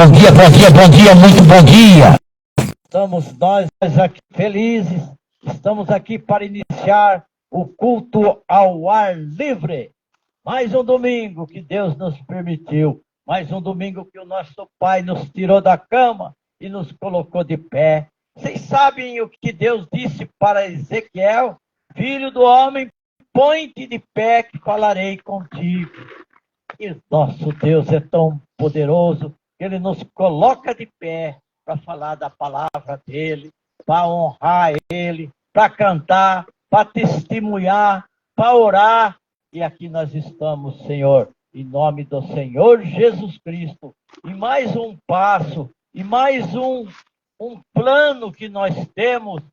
Bom dia, bom dia, bom dia, muito bom dia. Estamos nós aqui felizes, estamos aqui para iniciar o culto ao ar livre. Mais um domingo que Deus nos permitiu, mais um domingo que o nosso Pai nos tirou da cama e nos colocou de pé. Vocês sabem o que Deus disse para Ezequiel? Filho do homem, põe-te de pé que falarei contigo. E nosso Deus é tão poderoso que Ele nos coloca de pé para falar da palavra dEle, para honrar Ele, para cantar, para testemunhar, para orar. E aqui nós estamos, Senhor, em nome do Senhor Jesus Cristo. E mais um passo, e mais um plano que nós temos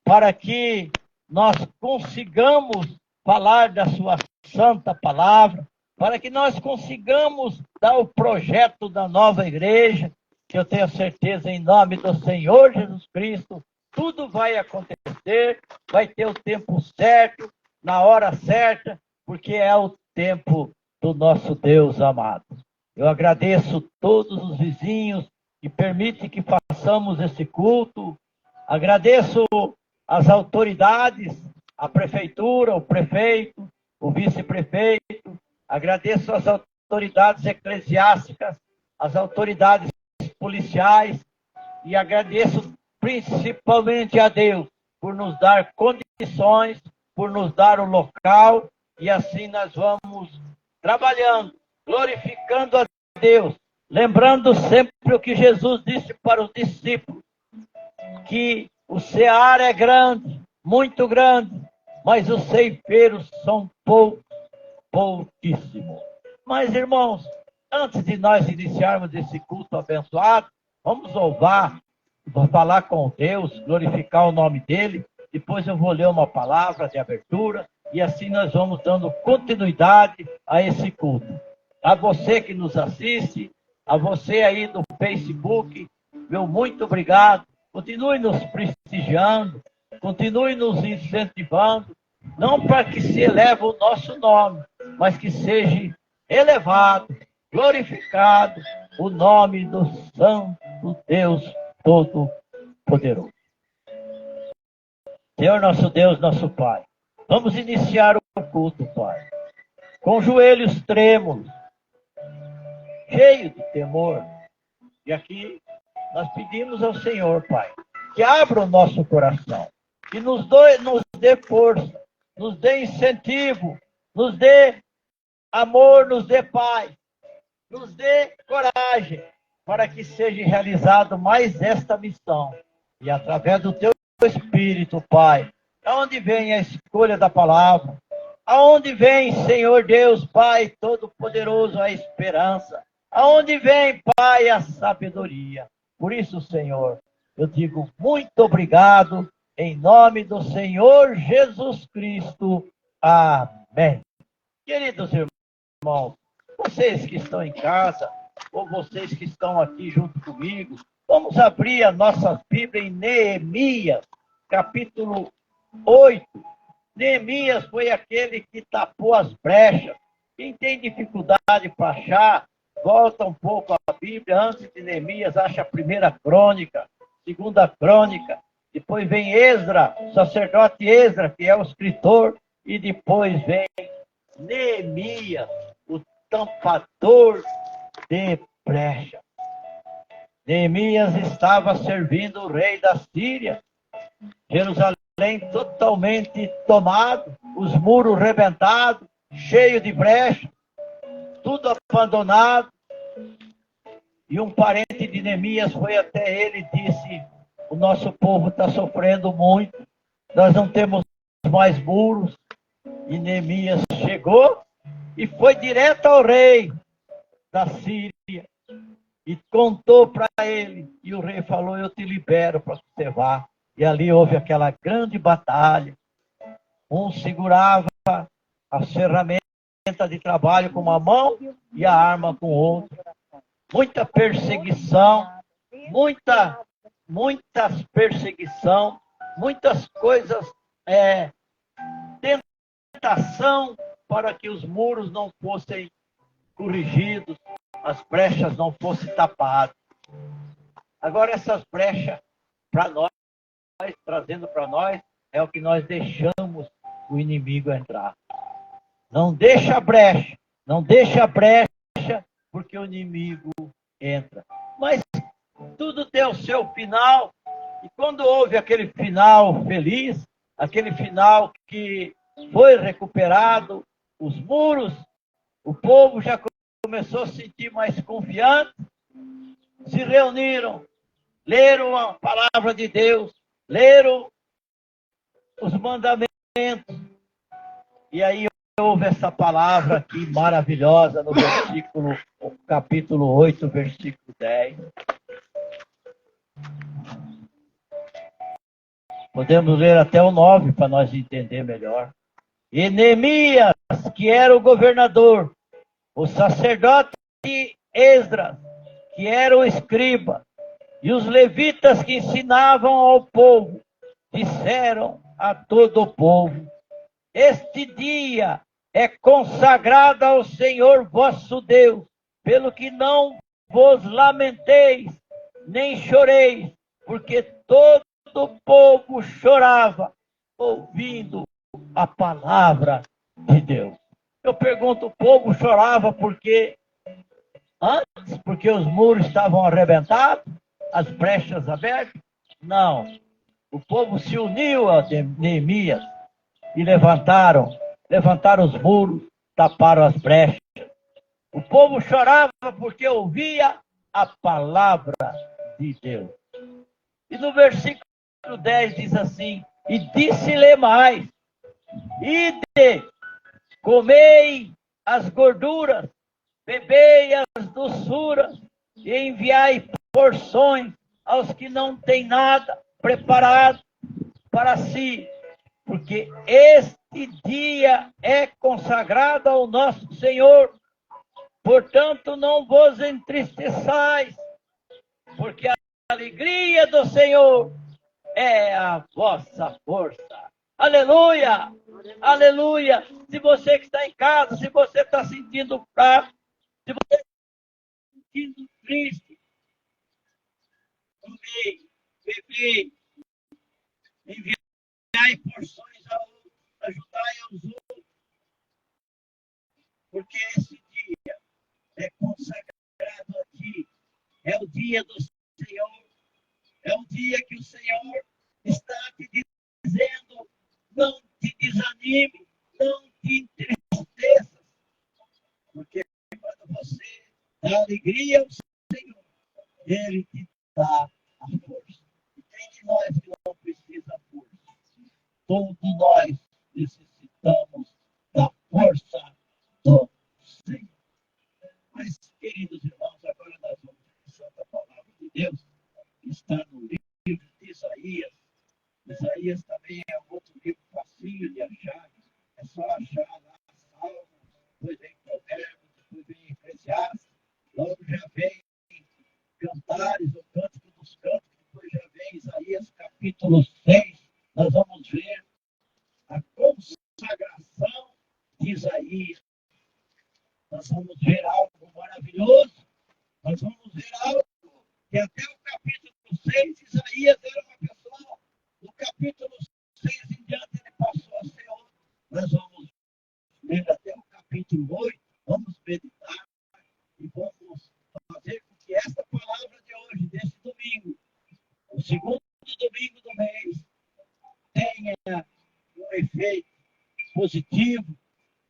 para que nós consigamos falar da sua santa palavra, para que nós consigamos dar o projeto da nova igreja, que eu tenho certeza, em nome do Senhor Jesus Cristo, tudo vai acontecer, vai ter o tempo certo, na hora certa, porque é o tempo do nosso Deus amado. Eu agradeço todos os vizinhos que permitem que façamos esse culto, agradeço as autoridades, a prefeitura, o prefeito, o vice-prefeito, agradeço as autoridades eclesiásticas, as autoridades policiais e agradeço principalmente a Deus por nos dar condições, por nos dar o local e assim nós vamos trabalhando, glorificando a Deus, lembrando sempre o que Jesus disse para os discípulos, que o seara é grande, muito grande, mas os ceifeiros são pouquíssimo. Mas, irmãos, antes de nós iniciarmos esse culto abençoado, vamos louvar, falar com Deus, glorificar o nome dEle. Depois eu vou ler uma palavra de abertura e assim nós vamos dando continuidade a esse culto. A você que nos assiste, a você aí do Facebook, meu muito obrigado. Continue nos prestigiando, continue nos incentivando, não para que se eleve o nosso nome, mas que seja elevado, glorificado o nome do Santo Deus Todo-Poderoso. Senhor nosso Deus, nosso Pai, vamos iniciar o culto, Pai, com joelhos trêmulos, cheios de temor. E aqui nós pedimos ao Senhor, Pai, que abra o nosso coração, que nos dê força, nos dê incentivo, nos dê amor, nos dê paz, nos dê coragem, para que seja realizado mais esta missão. E através do Teu Espírito, Pai, aonde vem a escolha da palavra, aonde vem, Senhor Deus, Pai Todo-Poderoso, a esperança, aonde vem, Pai, a sabedoria. Por isso, Senhor, eu digo muito obrigado, em nome do Senhor Jesus Cristo. Amém. Queridos irmãos, vocês que estão em casa, ou vocês que estão aqui junto comigo, vamos abrir a nossa Bíblia em Neemias, capítulo 8. Neemias foi aquele que tapou as brechas. Quem tem dificuldade para achar, volta um pouco a Bíblia. Antes de Neemias, acha a primeira crônica, segunda crônica, depois vem Esdra, o sacerdote Esdra, que é o escritor, e depois vem Neemias, o tampador de brecha. Neemias estava servindo o rei da Síria, Jerusalém totalmente tomado, os muros rebentados, cheio de brecha, tudo abandonado. E um parente de Neemias foi até ele e disse: o nosso povo está sofrendo muito, nós não temos mais muros. E Neemias chegou e foi direto ao rei da Síria e contou para ele. E o rei falou: eu te libero para que você vá. E ali houve aquela grande batalha. Um segurava a ferramenta de trabalho com uma mão e a arma com outra. Muita perseguição, muitas perseguição, muitas coisas, tentação para que os muros não fossem corrigidos, as brechas não fossem tapadas. Agora, essas brechas, para nós, trazendo para nós, é o que nós deixamos o inimigo entrar. Não deixa brecha, não deixa brecha, porque o inimigo entra. Mas tudo tem o seu final, e quando houve aquele final feliz, aquele final que foi recuperado, os muros, o povo já começou a se sentir mais confiante, se reuniram, leram a palavra de Deus, leram os mandamentos, e aí houve essa palavra aqui maravilhosa no capítulo 8, versículo 10. Podemos ler até o 9 para nós entender melhor. E Neemias, que era o governador, o sacerdote Esdras, que era o escriba, e os levitas que ensinavam ao povo, disseram a todo o povo: este dia é consagrado ao Senhor vosso Deus, pelo que não vos lamenteis, nem choreis, porque todo o povo chorava, ouvindo a palavra de Deus. Eu pergunto, o povo chorava porque os muros estavam arrebentados, as brechas abertas? Não. O povo se uniu a Neemias e levantaram os muros, taparam as brechas. O povo chorava porque ouvia a palavra de Deus. E no versículo 10 diz assim: e disse-lhe mais: ide, comei as gorduras, bebei as doçuras, e enviai porções aos que não têm nada preparado para si, porque este dia é consagrado ao nosso Senhor. Portanto, não vos entristeçais, porque a alegria do Senhor é a vossa força. Aleluia! Aleluia! Se você que está em casa, se você está sentindo fraco, se você está sentindo triste, comei, bebei, enviai porções a outros, ajudai aos outros, porque esse dia é consagrado a ti, é o dia do Senhor, é o dia que o Senhor está te dizendo: não te desanime, não te entristeças, porque quando você dá alegria ao Senhor, Ele te dá a força. E quem de nós que não precisa força? Todos nós necessitamos da força do Senhor. Mas, queridos irmãos, agora nós vamos pensar a palavra de Deus, que está no livro de Isaías. Isaías também é outro livro facinho de achar. É só achar lá Salmos, depois vem Provérbios, depois vem Eclesiastes, logo já vem Cantares, o Cântico dos Cânticos, depois já vem Isaías capítulo 6. Nós vamos ver a consagração de Isaías. Nós vamos ver algo maravilhoso. Nós vamos ver algo que até o capítulo 6, Isaías era uma pessoa. No capítulo 6 em diante, ele passou a ser outro. Nós vamos ler até o capítulo 8, vamos meditar e vamos fazer com que esta palavra de hoje, desse domingo, o segundo domingo do mês, tenha um efeito positivo.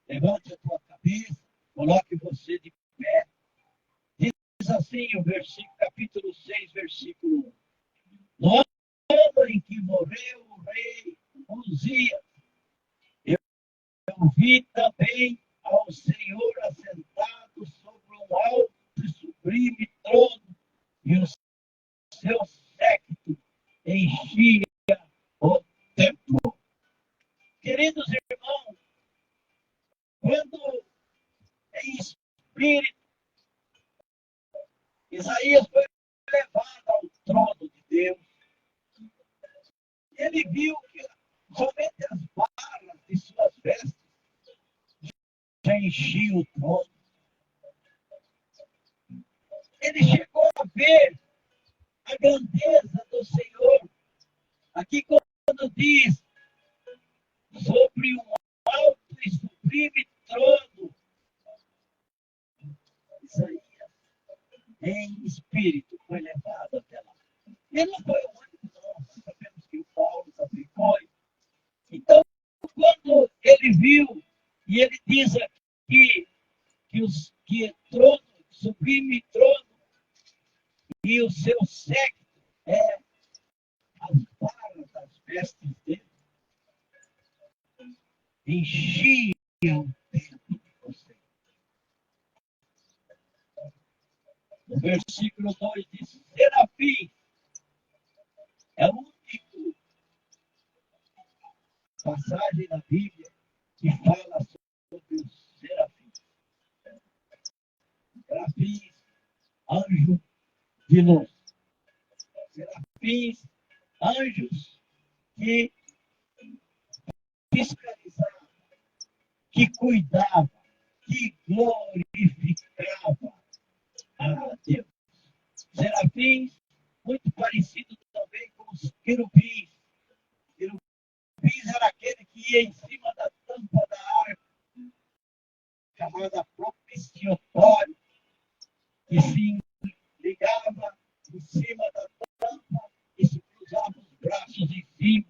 Levante a tua cabeça, coloque você de pé. Diz assim o versículo, capítulo 6, versículo 1. No ano em que morreu o rei Uzias, eu vi também ao Senhor assentado sobre um alto e sublime trono, e o seu séquito enchia o templo. Queridos irmãos, quando em espírito Isaías foi levado ao trono de Deus, ele viu que somente as barras de suas vestes já enchiam o trono. Ele chegou a ver a grandeza do Senhor. Aqui quando diz sobre um alto e sublime trono, Isaías, em espírito, foi levado até lá. Ele não foi o único, não. Nós sabemos que o Paulo também foi. Então, quando ele viu, e ele diz aqui que trono, sublime trono, e o seu séquito é as varas das vestes dele, enchiam o templo de você. No versículo 2 diz, serafim, é a única passagem na Bíblia que fala sobre os serafins. Serafins, anjo de luz. Serafins, anjos que fiscalizavam, que cuidavam, que glorificavam a Deus. Serafins, muito parecido também com os querubins. Querubins era aquele que ia em cima da tampa da arca, chamada propiciatório, que se ligava em cima da tampa e se cruzava os braços em cima,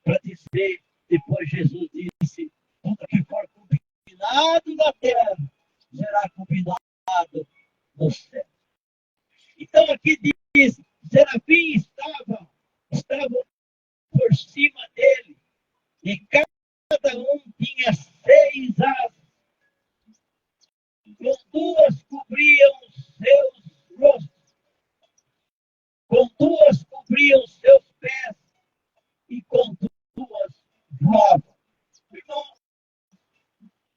para dizer, depois Jesus disse, tudo que for combinado na terra, será combinado no céu. Então aqui diz, serafins estavam por cima dele, e cada um tinha 6 asas, com 2 cobriam os seus rostos, com 2 cobriam os seus pés, e com 2 voavam. Então,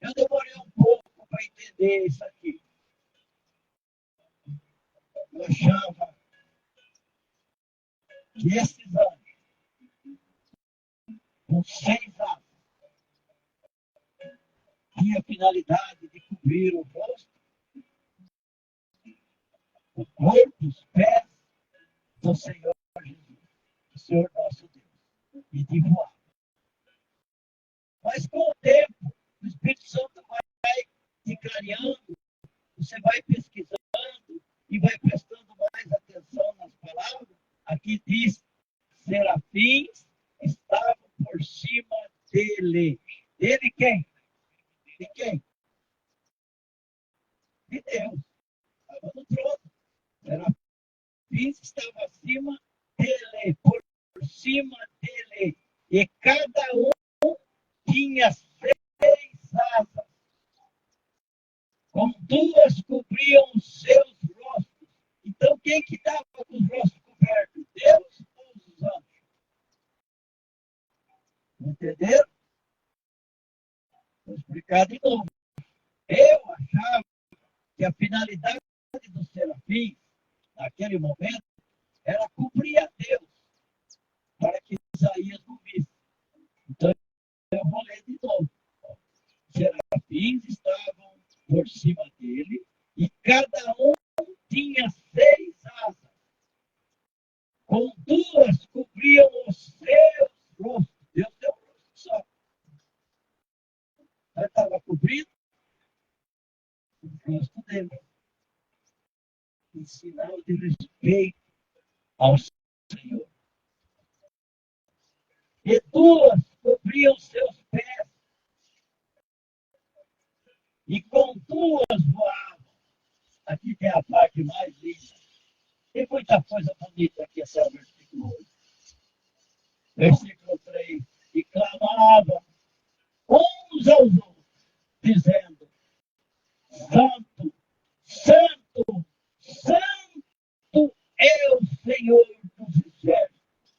eu demorei um pouco para entender isso aqui. Eu achava que esses anjos, com 6 asas, tinha a finalidade de cobrir o rosto, o corpo, os pés do Senhor Jesus, do Senhor nosso Deus, e de voar. Mas com o tempo, o Espírito Santo vai te clareando, você vai pesquisando e vai prestando mais atenção nas palavras. Aqui diz, serafins estavam por cima dele. Dele quem? De quem? De Deus. Estava no trono. Serafins estava acima dele, por cima dele. E cada um tinha 6 asas. Com 2 cobriam os seus rostos. Então, quem que estava com os rostos cobertos? Deus ou os anjos? Entenderam? Vou explicar de novo. Eu achava que a finalidade do serafim, naquele momento, era cumprir a Deus, para que Isaías não visse. Então, eu vou ler de novo. Serafins estavam por cima dele, e cada um tinha 6 asas. Com 2 cobriam os seus rostos. Deus deu um rosto só. Mas estava cobrido o rosto dele. Em sinal de respeito ao Senhor. E 2 cobriam seus pés. E com 2 voavam. Aqui tem a parte mais linda. Tem muita coisa bonita aqui até o versículo 8. Versículo 3. E clamavam uns aos outros, dizendo, Santo, Santo, Santo é o Senhor dos exércitos.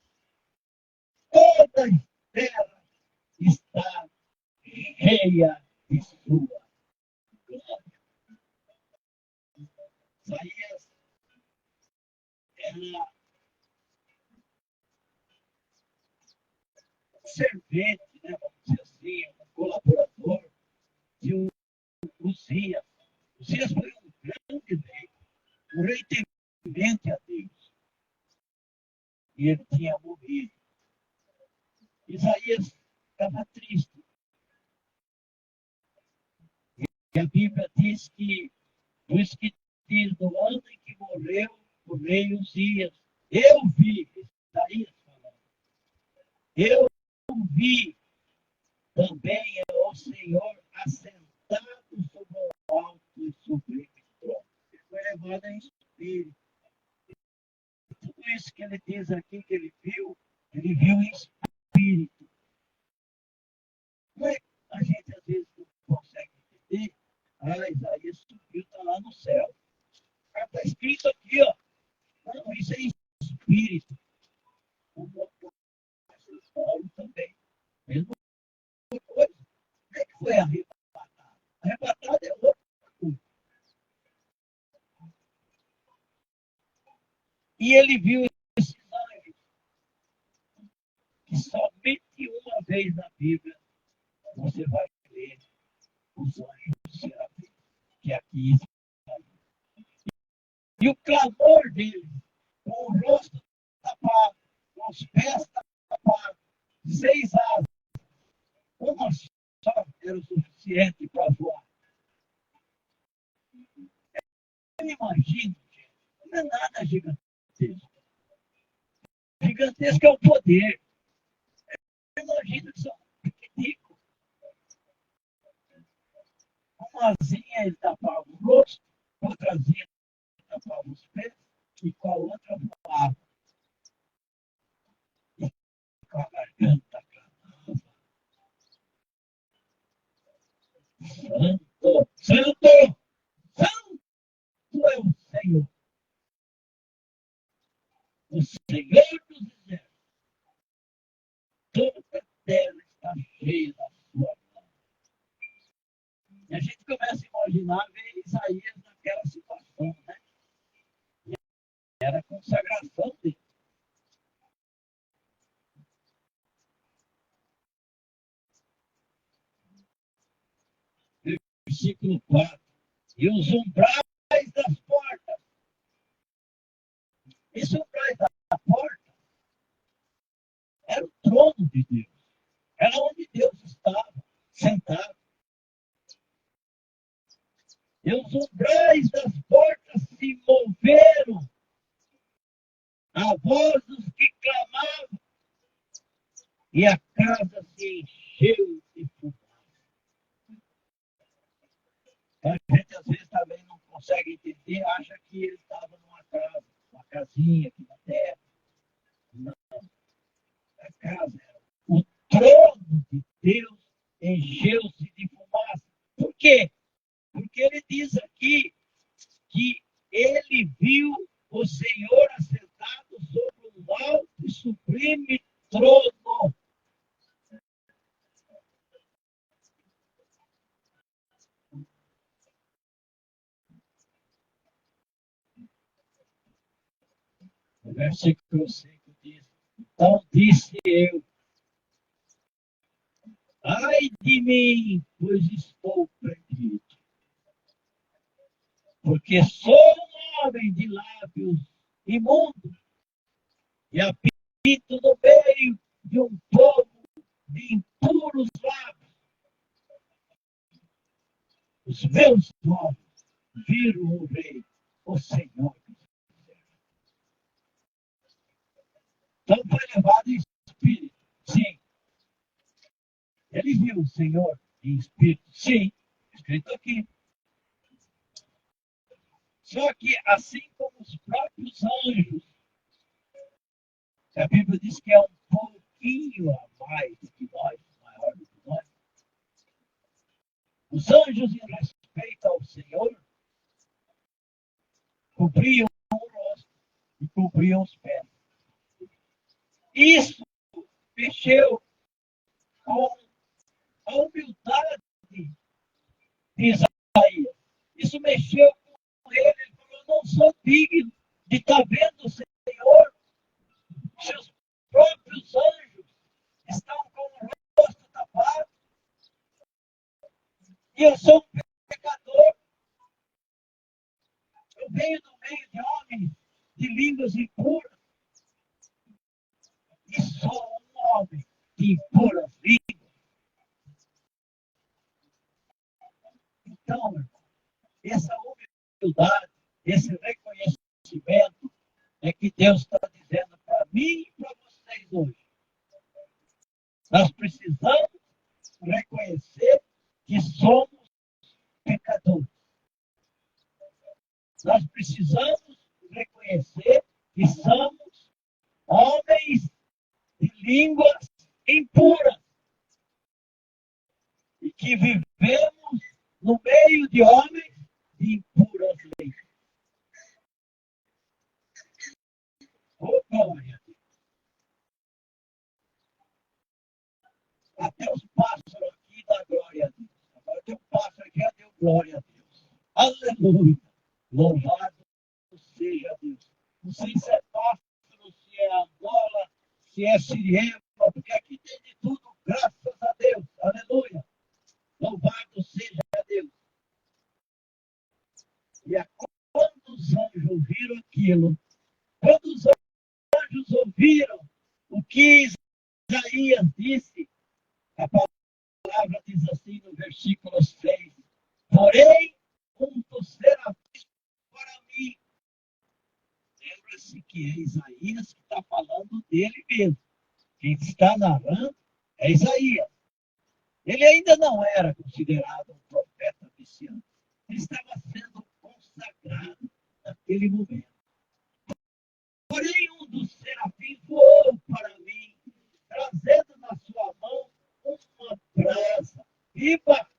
Toda a terra está cheia de sua glória. Isaías era um servente, né, vamos dizer assim, um colaborador de Uzias. Uzias foi um grande rei, um rei temente a Deus. E ele tinha morrido. Isaías estava triste. E a Bíblia diz que, por isso que diz, no ano em que morreu o rei Uzias, eu vi, Isaías falando, eu vi também o Senhor assentado sobre um alto e sublime trono. Ele foi levado em espírito. Tudo isso que ele diz aqui que ele viu em espírito. Não é que a gente às vezes não consegue entender? Ah, Isaías subiu, está lá no céu. Está escrito aqui, ó. Não, isso é espírito. O apóstolo Paulo também. Mesma coisa. Como é que foi arrebatado? Arrebatado é outra coisa. E ele viu esses anjos, que somente uma vez na Bíblia você vai ler os anjos do serafim, que aqui está. E o clamor dele, com o rosto tapado, com os pés tapados, 6 asas, uma só era o suficiente para voar. Eu imagino, gente, não é nada gigantesco. Gigantesco é o poder. Eu imagino que são pequenicos. Uma asinha ele tapava o rosto, outra asinha ele tapava os pés, e com a outra voava. E com a garganta clamava. Santo, santo, santo é o Senhor. O Senhor dos exércitos. Toda a terra está cheia da sua mão. E a gente começa a imaginar ver Isaías naquela situação, né? Era a consagração dele. Versículo 4. E os umbrais das portas. Esse umbrais da porta era o trono de Deus. Era onde Deus estava sentado. E os umbrais das portas se moveram a voz dos que clamavam. E a casa se encheu de fumaça. A gente às vezes também não consegue entender, acha que ele estava numa casa, uma casinha aqui na terra. Não, a casa era o trono de Deus encheu-se de fumaça. Por quê? Porque ele diz aqui que ele viu o Senhor assentado sobre um alto e sublime trono. O versículo 5 diz: então disse eu, ai de mim, pois estou perdido, porque sou um homem de lábios imundos e habito no meio de um povo de impuros lábios. Os meus olhos viram o Rei, o Senhor. Então foi levado em espírito. Sim. Ele viu o Senhor em espírito. Sim. Escrito aqui. Só que assim como os próprios anjos, a Bíblia diz que é um pouquinho a mais que nós, maior do que nós. Os anjos, em respeito ao Senhor, cobriam o rosto e cobriam os pés. Isso mexeu com a humildade de Isaías. Isso mexeu com ele. Ele falou: eu não sou digno de estar vendo o Senhor. Seus próprios anjos estão com o rosto tapado. E eu sou um pecador. Eu venho do meio de homens de línguas impuras. e sou um homem de impuras línguas. Então, essa humildade, esse reconhecimento é que Deus está dizendo para mim e para vocês hoje. Nós precisamos reconhecer que somos pecadores. Nós precisamos reconhecer que somos homens de línguas impuras e que vivemos no meio de homens de impuras leis. Oh, glória a Deus. Até os pássaros aqui dão glória a Deus. Agora tem um pássaro aqui, já deu glória a Deus. Aleluia. Louvado seja Deus. Não sei se é pássaro, se é Angola, se é siriema, porque aqui tem de tudo, graças a Deus. Aleluia. Louvado seja Deus. E quando os anjos ouviram aquilo, quando os anjos ouviram o que Isaías disse, a palavra diz assim no versículo 6, porém, um dos serafins para mim. Lembra-se que é Isaías que está falando dele mesmo. Quem está narrando é Isaías. Ele ainda não era considerado um profeta messiânico. Ele estava sendo consagrado naquele momento. Porém, um dos serafins voou para mim, trazendo na sua mão uma brasa viva.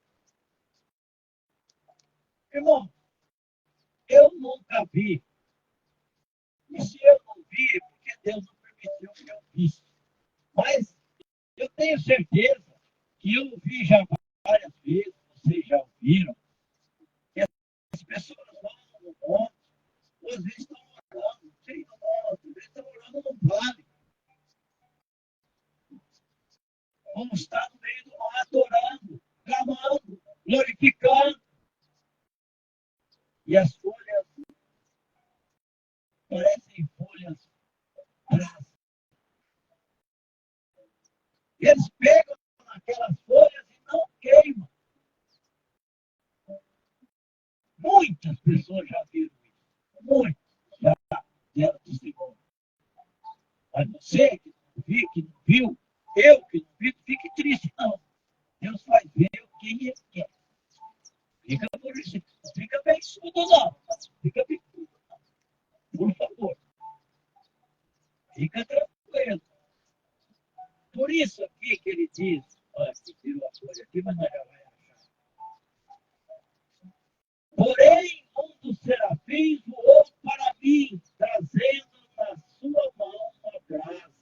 Irmão, eu nunca vi. E se eu não vi, é porque Deus não permitiu que eu visse. Mas eu tenho certeza que eu vi já várias vezes, vocês já ouviram, que as pessoas vão no monte, ou às vezes estão orando, não sei no monte, às vezes estão orando no vale. Vamos estar no meio do mato orando, clamando, glorificando. E as folhas parecem folhas brasas. Eles pegam naquelas folhas e não queimam. Muitas pessoas já viram isso. Muitas já deram testemunho. Mas você que não viu, que não viu, eu que não vi, fique triste, não. Deus vai ver quem Ele quer. Fica por isso. Não fica bem surdo, não. Fica bem surdo, não. Por favor. Fica tranquilo. Por isso aqui que ele diz, olha, que tirou a folha aqui, mas nós já vai achar. Porém, um dos serafins voou para mim, trazendo na sua mão uma brasa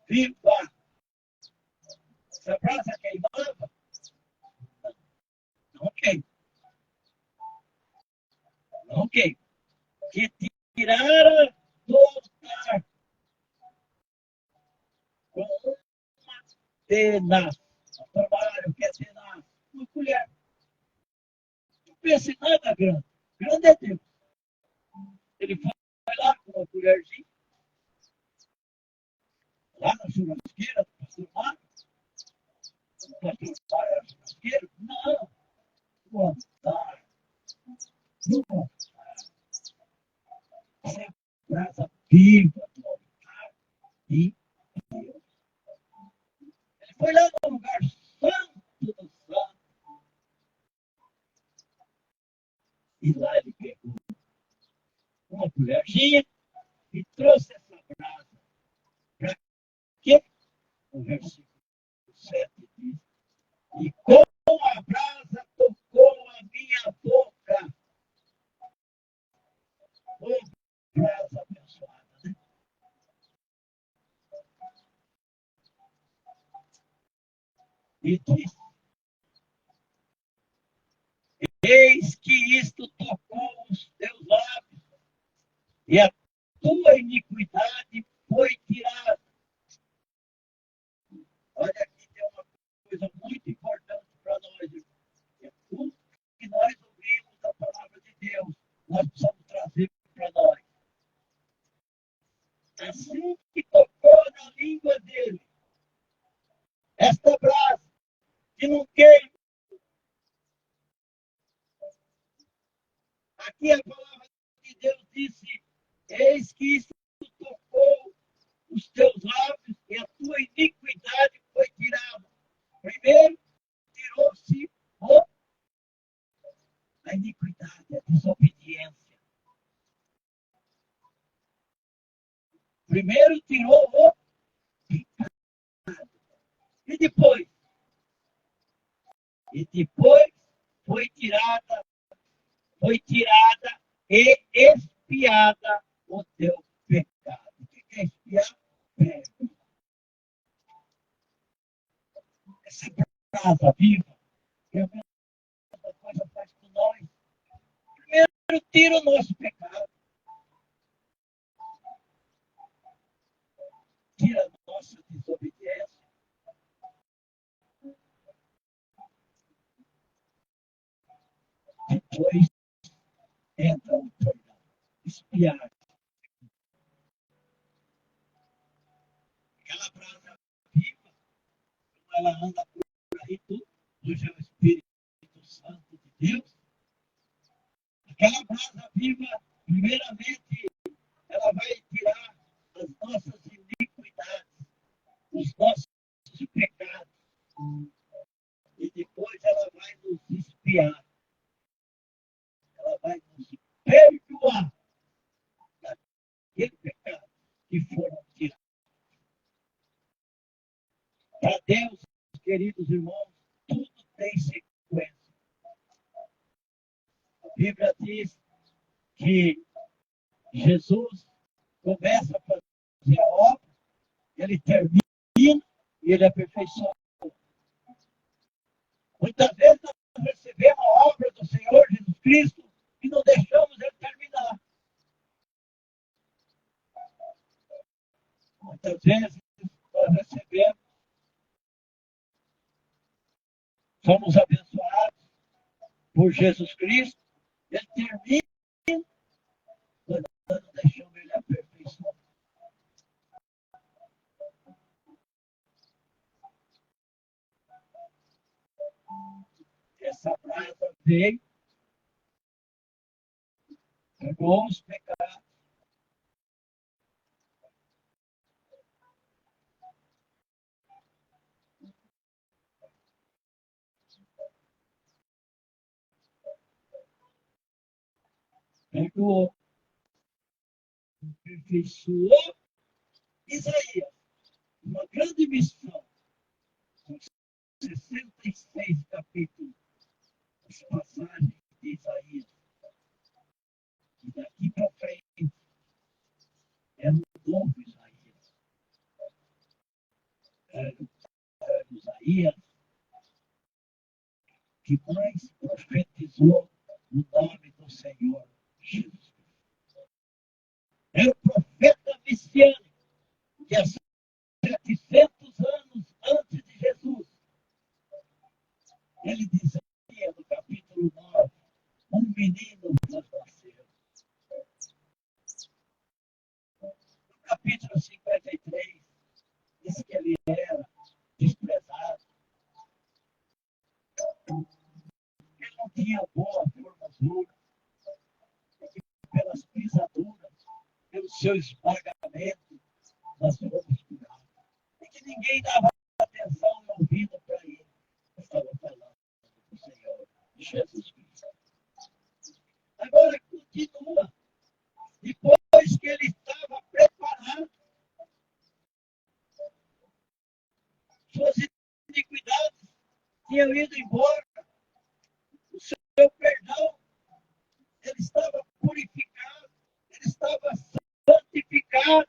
viva. Essa brasa queimava? Não queima. Não queima. Que tirara do altar com uma tenaz. Trabalho, o que é tenaz? Uma colher. Não pense em nada grande. Grande é Deus. Ele foi lá com uma colherzinha, lá na churrasqueira do pastor Marcos. O pastor Mário era churrasqueiro? Não. No altar. No altar. Essa é a brasa viva do altar de Deus. Ele foi lá no lugar santo do santo. E lá ele pegou uma colherzinha e trouxe essa brasa. Para quê? O versículo 7 diz, e com a brasa tocou a minha boca. Oh, brasa abençoada, né? E disse, eis que isto tocou os teus lábios, e a tua iniquidade foi tirada. Olha, aqui tem uma coisa muito importante para nós, irmãos. É tudo que nós ouvimos da palavra de Deus, nós precisamos trazer para nós. Assim que tocou na língua dele, esta brasa que não queima. Aqui a palavra de Deus disse: eis que isso tocou os teus lábios e a tua iniquidade foi tirada. Primeiro, tirou-se a iniquidade, a desobediência. Primeiro tirou o pecado. E depois foi tirada e expiada o teu pecado. O que é expiar? Essa brasa viva, que é a mesma coisa faz com nós. Primeiro tira o nosso pecado. Tira a nossa desobediência. Depois entra o perdão. Expiar. Aquela brasa viva, como ela anda por aí, tudo, hoje é o Espírito Santo de Deus. Aquela brasa viva, primeiramente, ela vai tirar as nossas iniquidades, os nossos pecados. E depois ela vai nos expiar. Ela vai nos perdoar daquele pecado que foram tirados. Para Deus, queridos irmãos, tudo tem sequência. A Bíblia diz que Jesus começa a fazer a obra, ele termina e ele aperfeiçoa. Muitas vezes nós recebemos a obra do Senhor Jesus Cristo e não deixamos ele terminar. Muitas vezes nós recebemos, somos abençoados por Jesus Cristo, ele termina, nós não deixamos ele aperfeiçoar. Essa brasa veio, pegou os pecados, perdoou, aperfeiçoou Isaías. Uma grande missão, com 66 capítulos, as passagens de Isaías. E daqui para frente, é um novo Isaías. É Isaías que mais profetizou o nome do Senhor Jesus. É o profeta messiânico que há 700 anos antes de Jesus, ele dizia no capítulo 9, um menino nos nasceu. No capítulo 53, diz que ele era desprezado. Ele não tinha boa formosura. Pelas pisaduras, pelo seu esmagamento, nós fomos curados. E que ninguém dava atenção e ouvido para ele. Estava falando do Senhor Jesus Cristo. Agora continua. Depois que ele estava preparado, suas iniquidades tinham ido embora, o seu perdão, ele estava purificado, ele estava santificado.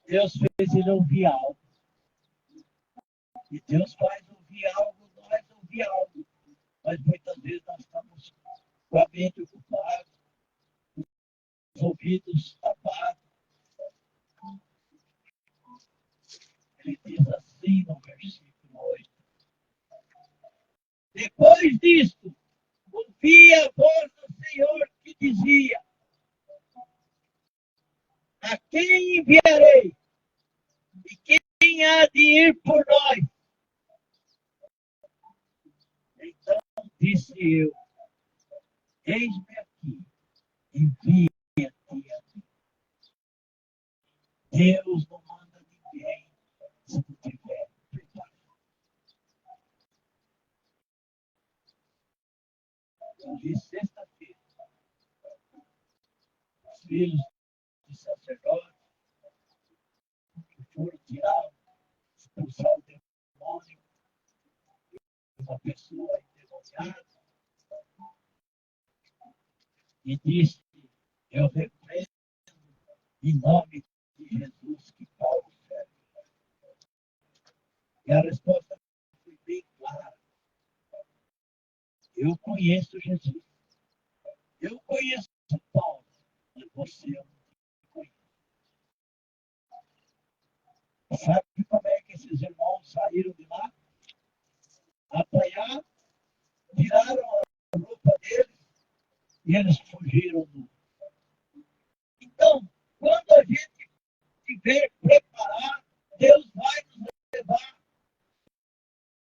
Deus fez ele ouvir algo. E Deus faz ouvir algo, nós ouvir algo. Mas muitas vezes nós estamos com a mente ocupada, os ouvidos tapados. Ele diz assim no versículo 8. Depois disto, ouvi a voz do Senhor que dizia: a quem enviarei? E quem há de ir por nós? Então disse eu, eis-me aqui, envia-te a mim. Deus não manda ninguém se não tiver preparado. Eu vi sexta-feira, os filhos de sacerdote que foram tirar, expulsar o demônio de uma pessoa endemoniada e disse, eu repreendo em nome de Jesus que Paulo serve. E a resposta foi bem clara. Eu conheço Jesus. Eu conheço Paulo, mas você não conhece. Sabe como é que esses irmãos saíram de lá? Apanharam, tiraram a roupa deles e eles fugiram. Então, quando a gente estiver preparado, Deus vai nos levar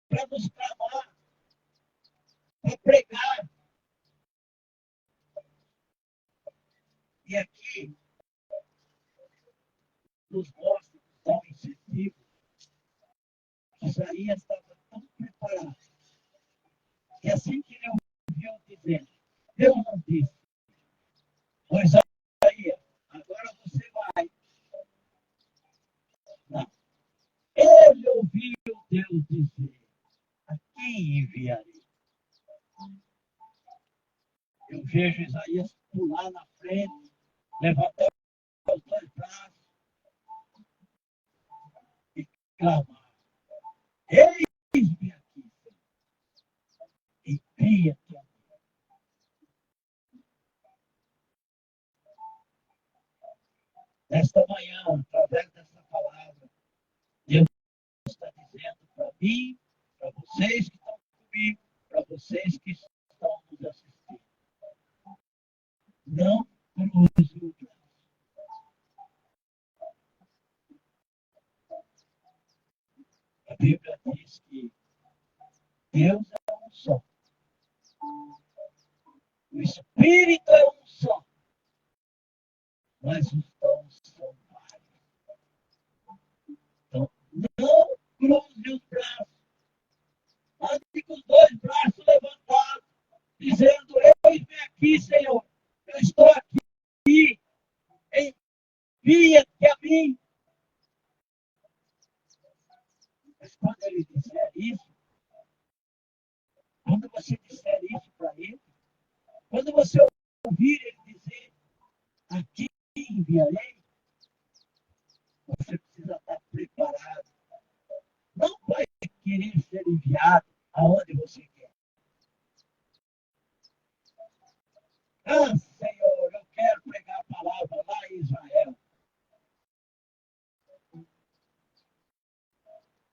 para nos clamar, para pregar. E aqui nos mostra, nos dá um incentivo. Isaías estava tão preparado. E assim que ele ouviu dizendo, Deus não disse, pois Isaías, agora você vai. Não. Ele ouviu Deus dizer, a quem enviarei? Eu vejo Isaías pular na frente, levantar os dois braços e clamar. Eis-me aqui, envia-te a mim. Nesta manhã, através dessa palavra, Deus está dizendo para mim, para vocês que estão comigo, para vocês que estão nos assistindo. Não cruze o braço. A Bíblia diz que Deus é um só. O Espírito é um só. Mas os dons são vários. Então, não cruze os braços. Ande com os dois braços levantados, dizendo, eis-me aqui, Senhor. Eu estou aqui. Envia-te a mim. Mas quando ele disser isso, quando você disser isso para ele, quando você ouvir ele dizer, aqui enviarei, você precisa estar preparado. Não vai querer ser enviado aonde você quer. Ah, Senhor, eu quero pregar a palavra lá em Israel.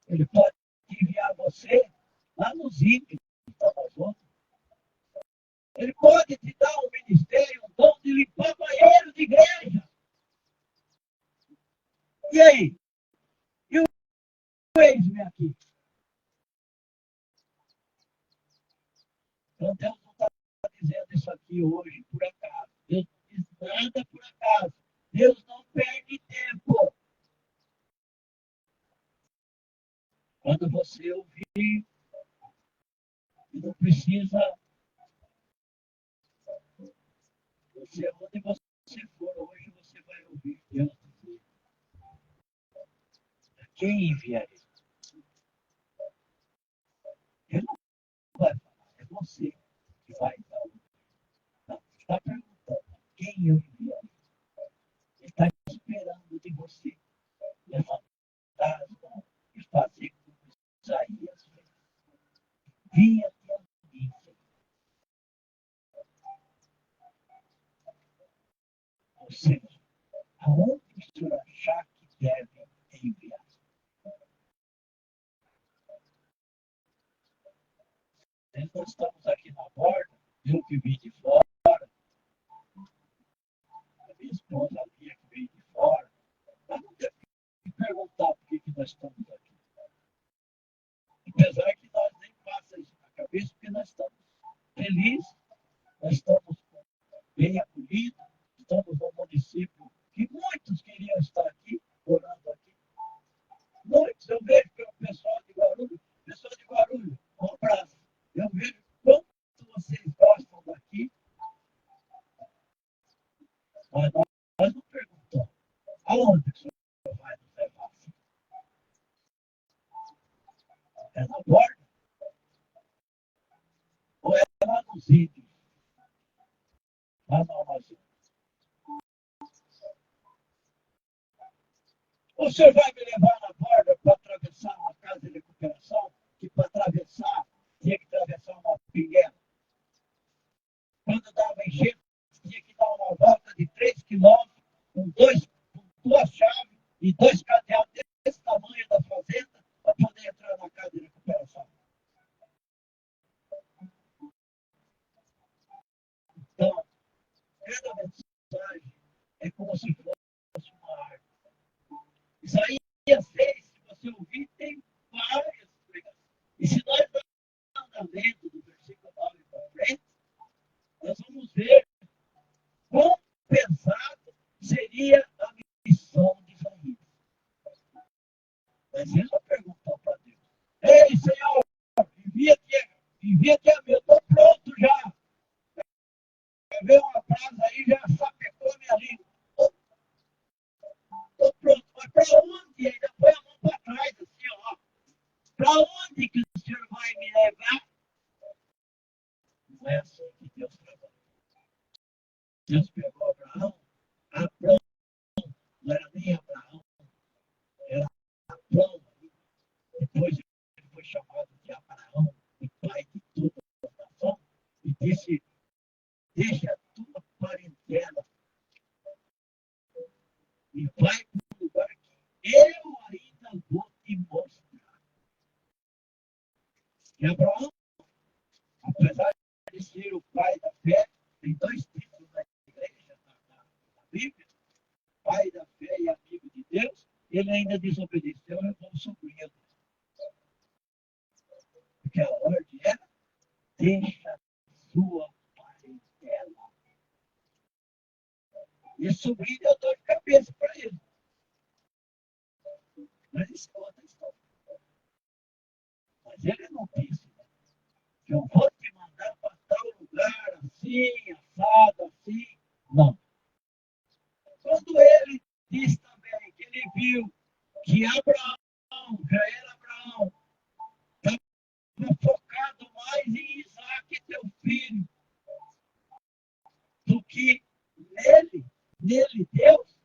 Ele pode enviar você lá nos índios da Amazônia. Ele pode te dar um ministério, um dom de limpar banheiro de igreja. E aí? E o eis-me aqui? Então Deus não está dizendo isso aqui hoje por acaso. Deus não diz nada por acaso. Deus não perde tempo. Quando você ouvir, não precisa. Você, onde você for hoje, você vai ouvir Deus dizer: a quem enviarei? Ele não vai falar, é você que vai dar. Não, está perguntando: a quem eu enviarei? Ele está esperando de você levantar as mãos e fazer como Isaías fez. Vinha-te a mim, Senhor. Ou seja, aonde o senhor achar que deve enviar? Nós estamos aqui na borda, eu que vim de fora, a minha esposa Lia que veio de fora, mas não teve que perguntar por que nós estamos aqui. Apesar que nós nem passa isso na cabeça, porque nós estamos felizes, nós estamos bem acolhidos, estamos num município que muitos queriam estar aqui, morando aqui. Muitos, eu vejo que o pessoal de Guarulhos, um abraço. Eu vejo quanto vocês gostam daqui, mas nós não perguntamos aonde que o senhor vai nos levar. É na borda? Ou é lá nos índios? Lá no Amazonas? O senhor vai me levar na borda para atravessar uma casa de recuperação? Que para atravessar, tinha que atravessar uma pinguela. Quando dava enchente, tinha que dar uma volta de 3 quilômetros, com duas chaves e 2 cadeados desse tamanho da fazenda, para poder entrar na casa de recuperação. Então, cada mensagem é como se fosse uma árvore. Isaías 6, se você ouvir, tem várias pregações. E se nós vamos lendo do versículo 9 para frente, nós vamos ver quão pesado seria a missão de Isaías. Mas ele não perguntou para Deus: ei, Senhor, envia aqui a mim, eu estou pronto já. Quer ver uma frase aí, já sapecou minha língua. Estou pronto, mas para onde? Ainda põe a mão para trás, assim, ó. Para onde que o Senhor vai me levar? Não é assim que Deus trabalha. Deus pegou Abraão, não era nem Abraão, era Abrão. Depois ele foi chamado de Abraão, o pai de toda a nação, e disse: deixa a tua parentela e vai para um lugar que eu ainda vou te mostrar. E Abraão, apesar de ser o pai da fé, tem 2 títulos na igreja, na Bíblia: pai da fé e amigo de Deus. Ele ainda desobedeceu e levou o sobrinho. Porque a ordem era: deixa a sua parentela. E o sobrinho deu dor de cabeça para ele. Mas isso é outra história. Mas ele não disse, né, que eu vou te mandar para tal lugar, assim, assado, assim. Não. Quando ele disse também que ele viu que Abraão, já era Abraão, estava focado mais em Isaac, teu filho, do que nele, Deus,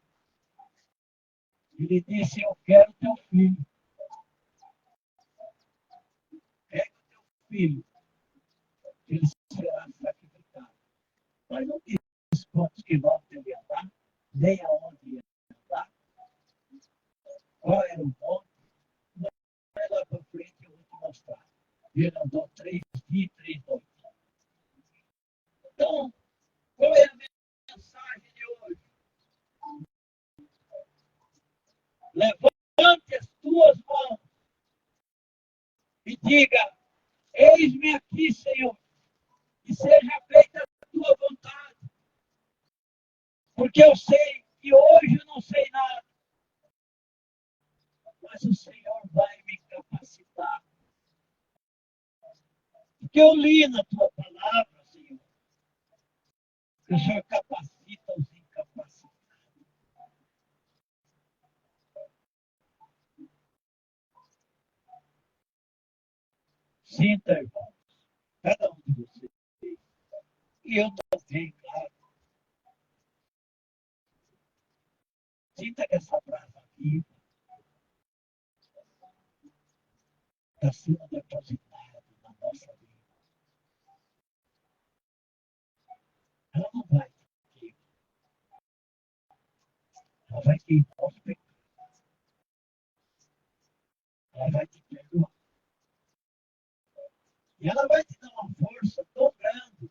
ele disse: eu quero teu filho. Pega o teu filho, ele será sacrificado. Mas não diz quantos quilômetros ele ia andar, nem aonde ia andar, qual era o ponto. Vai lá para frente, eu vou te mostrar. Ele andou 3 dias e 3 noites. Então, qual é a mensagem de hoje? Levante as tuas mãos e diga: eis-me aqui, Senhor, e seja feita a tua vontade. Porque eu sei que hoje eu não sei nada, mas o Senhor vai me capacitar. Porque eu li na tua palavra, Senhor, que o Senhor capacita os incapacitados. Sinta, irmãos, cada um de vocês, e eu também, claro, sinta que essa brasa viva está sendo depositada na nossa vida. Ela não vai te queimar, ela vai queimar os pecados, ela vai te perdoar. E ela vai te dar uma força tão grande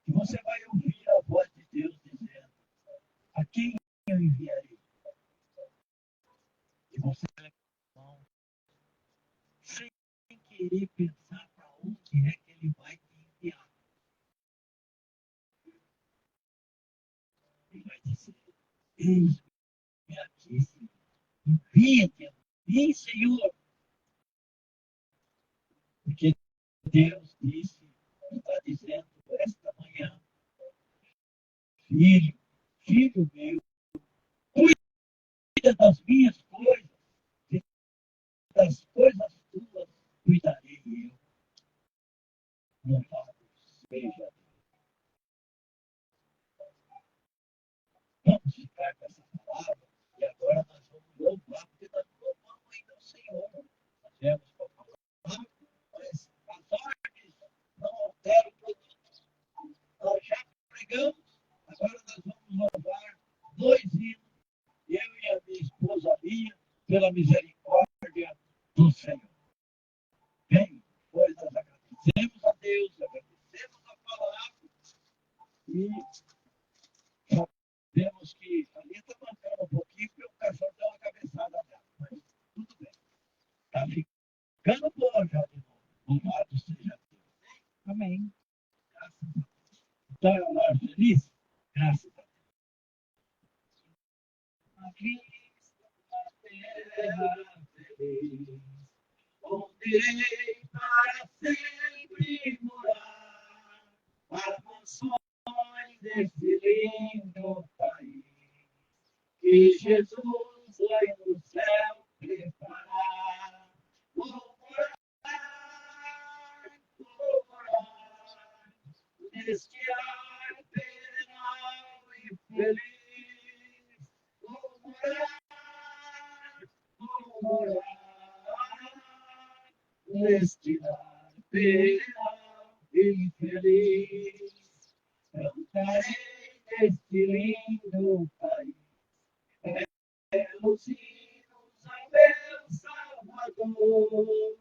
que você vai ouvir a voz de Deus dizendo: a quem eu enviarei? vai dizer, eis-me aqui, envia-me, Senhor. Porque Deus disse, está dizendo esta manhã, filho, filho meu, cuida das minhas coisas, e das coisas tuas cuidarei eu. Louvado seja Deus. Vamos ficar com essa palavra e agora nós vamos louvar, porque nós louvamos ainda o Senhor. Nós viemos com a palavra, mas as ordens não alteram o produto. Nós já pregamos, agora nós vamos louvar 2 hinos, eu e a minha esposa Lia, pela misericórdia do Senhor. Bem, pois nós agradecemos a Deus, agradecemos a palavra e sabemos que a Lia está mancando um pouquinho porque o cachorro deu uma cabeçada nela, mas tudo bem. Está ficando bom já de novo. Louvado seja Deus. Amém. Graças a Deus. Então é um lar feliz? Graças a Deus. Aqui estou na terra feliz, onde irei para sempre morar, para mansões desse lindo país, que Jesus vai no céu preparar. Vou morar neste ar perenal e feliz. Vou morar neste lar perenal e feliz. Cantarei neste lindo país belos hinos ao meu Salvador,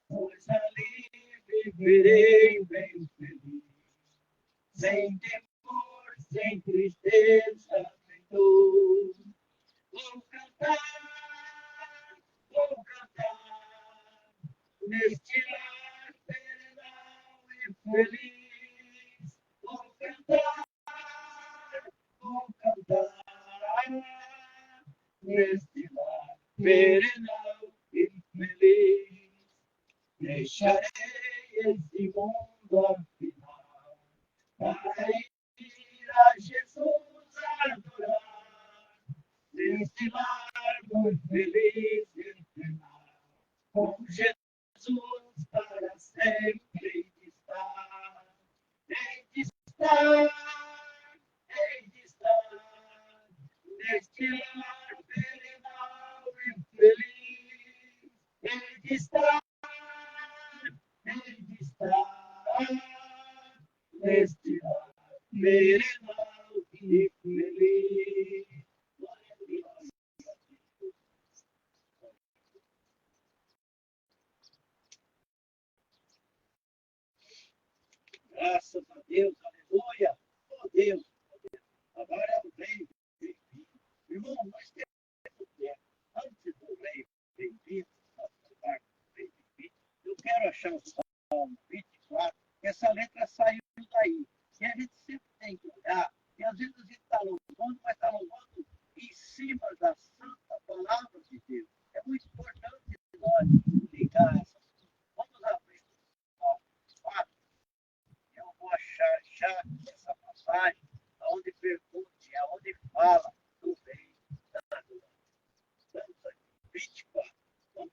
pois ali viverei bem feliz, sem temor, sem tristeza, sem dor. Vou cantar neste lar perenal e feliz. Vou cantar neste lar perenal e feliz. Deixarei esse mundo afinal para ir a Jesus adorar, neste lar muito feliz e eternal, com Jesus para sempre estar. Hei de estar neste lar perenal e feliz. Hei de estar neste lar perenal e feliz. Graças a Deus, aleluia. Oh Deus, agora é o rei bem-vindo. Irmão, nós temos tempo. Antes do rei bem-vindo, eu quero achar o Salmo 24, que essa letra saiu daí. E a gente sempre tem que olhar, e às vezes a gente está louvando, mas está louvando em cima da santa palavra de Deus. É muito importante nós ligar essas coisas. Vamos abrir o Salmo 24. Eu vou achar já essa passagem, onde pergunte, onde fala do rei da glória. Estamos aqui, 24. Vamos.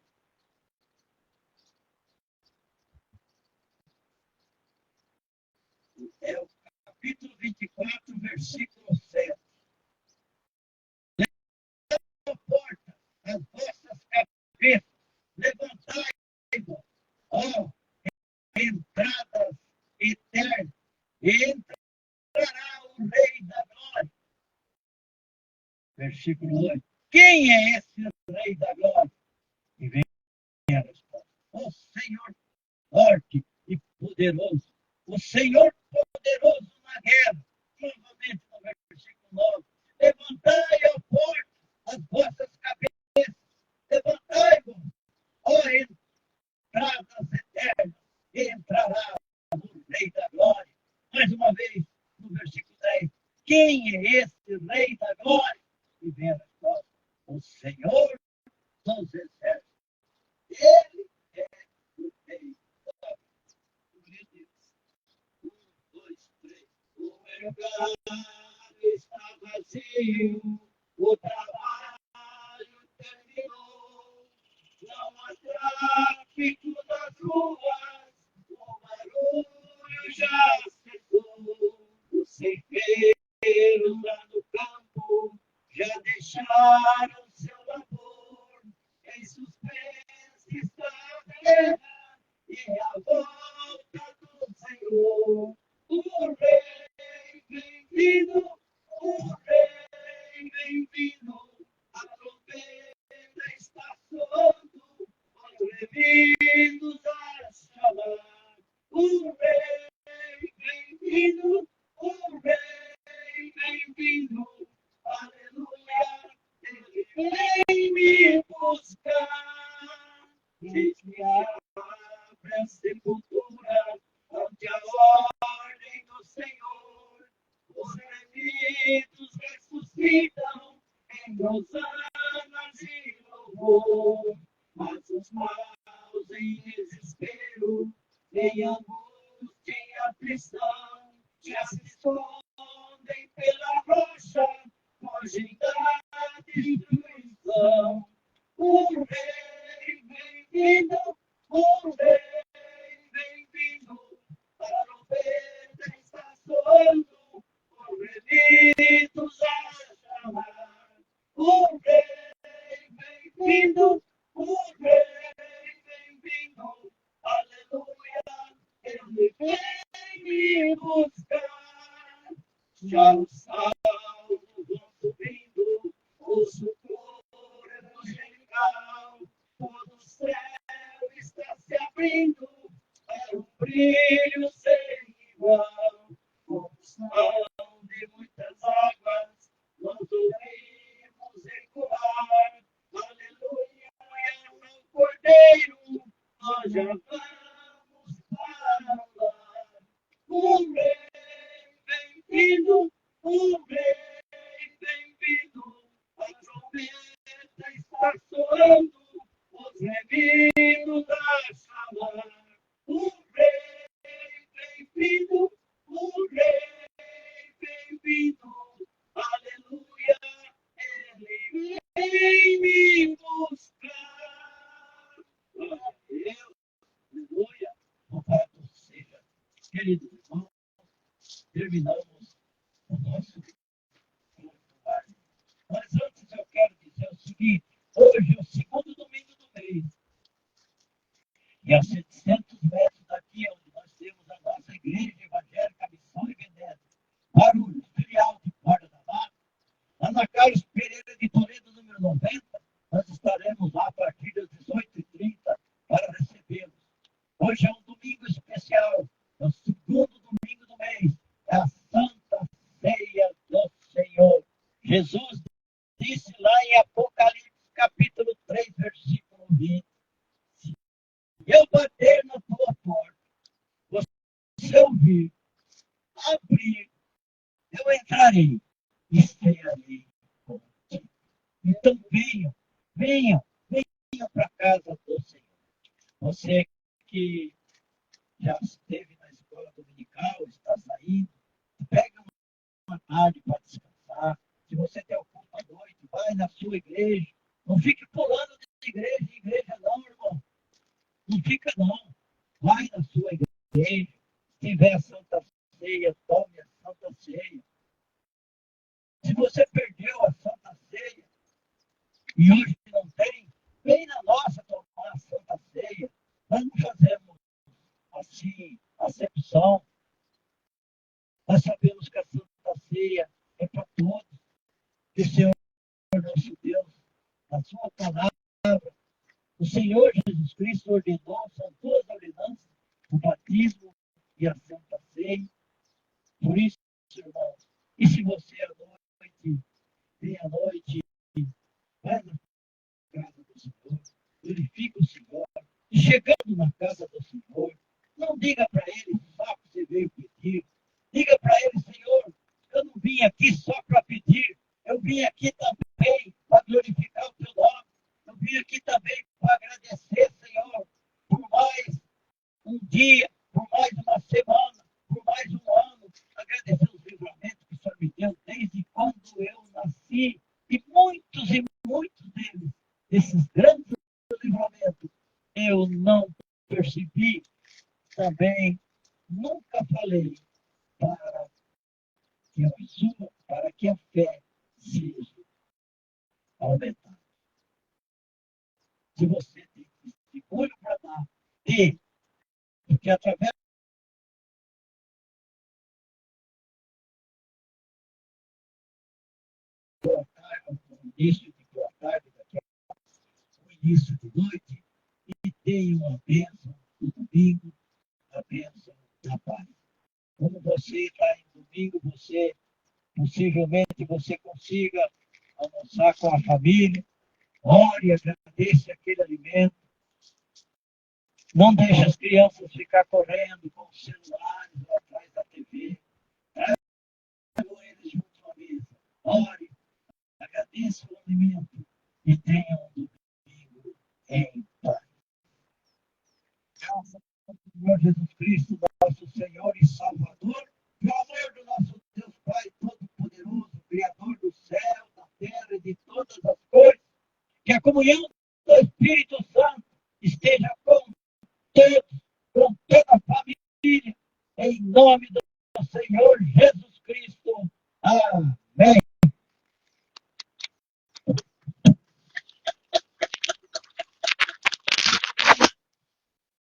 É o capítulo 24, versículo 7. Levanta a porta, as vossas cabeças, levantai-vos, ó entradas eternas, e entrará o Rei da Glória. Versículo 8. Quem é esse Rei da Glória? E vem a resposta. O Senhor forte e poderoso. O Senhor poderoso na guerra. Novamente no versículo 9. Levantai a porta, as vossas cabeças. Levantai-vos, ó entradas eternas, e entrará o Rei da Glória. Mais uma vez, no versículo 10. Quem é esse esse Rei da glória que vem a nós, o Senhor dos exércitos. Ele é o Rei da glória de Deus. 1, 2, 3. O mercado está vazio, o trabalho terminou, não há tráfico nas ruas, o barulho já cessou, os ceifeiros lá no campo já deixaram seu labor, em suspense está a terra e a volta do Senhor. O Rei vem vindo, o Rei vem vindo, a trombeta está soando, os remidos a chamar. O Rei vem vindo, o Rei vem vindo, aleluia, ele vem me buscar. Diz-me abre a sepultura, onde a ordem do Senhor, os remidos ressuscitam em hosanas e louvor, mas os maus em desespero, em angústia e aflição, já se escondem pela rocha, fogem da destruição. O Rei vem vindo, o Rei vem vindo, a trombeta está soando, os remidos a chamar. O Rei vem vindo, o Rei vem vindo, aleluia, ele vem me buscar. Já os salvos vão subindo, o socorro é angelical, todo o céu está se abrindo, é um brilho sem igual, como som de muitas águas, nós ouvimos ecoar, aleluia, ao Cordeiro, nós já vamos para o lar. O Rei vem vindo, o Rei vem vindo, a trombeta está soando, os remidos a chamar. O Rei vem vindo, o Rei vem vindo, aleluia, ele vem me buscar. Glória a Deus, aleluia, louvado seja, queridos irmãos, terminamos o nosso culto. Mas antes eu quero dizer o seguinte, hoje é o segundo domingo do mês, e a 700 metros daqui, onde nós temos a nossa igreja evangélica Missão e Veneza, Guarulhos, filial de Borda da Mata, lá na Carlos Pereira de Toledo, número 90, nós estaremos lá a partir das 18h30 para recebê-los. Hoje é um domingo especial, é o segundo domingo do mês, é a Santa Ceia do Senhor. Jesus disse lá em Apocalipse, capítulo 3, versículo 20, se eu bater na tua porta, você ouvir, abrir, eu entrarei e cearei contigo. Então venham para a casa do Senhor. Você que já esteve na escola dominical, está saindo, pega uma tarde para descansar. Se você tem o culto à noite, vai na sua igreja. Não fique pulando de igreja em igreja, não, irmão. Não fica, não. Vai na sua igreja. Se tiver a Santa Ceia, tome a Santa Ceia. Se você perdeu a Santa Ceia e hoje não tem, vem na nossa tomar a Santa Ceia. Nós não fazemos assim, acepção. Nós sabemos que a Santa Ceia é para todos. Que o Senhor, nosso Deus, na sua palavra, o Senhor Jesus Cristo ordenou, são duas ordenanças, o batismo e a Santa Ceia. Por isso, irmãos, e se você à noite, vem à noite, vai na casa do Senhor, glorifica o Senhor, e chegando na casa do Senhor, não diga para ele só que você veio pedir, diga para ele, Senhor, eu não vim aqui só para pedir. Eu vim aqui também para glorificar o teu nome. Eu vim aqui também para agradecer, Senhor, por mais um dia, por mais uma semana, por mais um ano. Agradecer os livramentos que o Senhor me deu desde quando eu nasci. E muitos deles, esses grandes livramentos, eu não percebi também, nunca falei para que a sua, para que a fé seja aumentada. Se você tem testemunho para dar, dê, porque através do início de boa tarde, daqui a o início de noite, e tenha uma bênção no domingo, a bênção da paz. Como você está em domingo, possivelmente você consiga almoçar com a família, ore, agradeça aquele alimento. Não deixe as crianças ficar correndo com os celulares lá atrás da TV. Tragam eles junto à mesa. Ore, agradeça o alimento e tenha um domingo em paz. Graças ao Senhor Jesus Cristo, nosso Senhor e Salvador, pelo amor do nosso Deus Pai Todo-Poderoso, Criador do céu, da terra e de todas as coisas, que a comunhão do Espírito Santo esteja com todos, com toda a família, em nome do Senhor Jesus Cristo. Amém.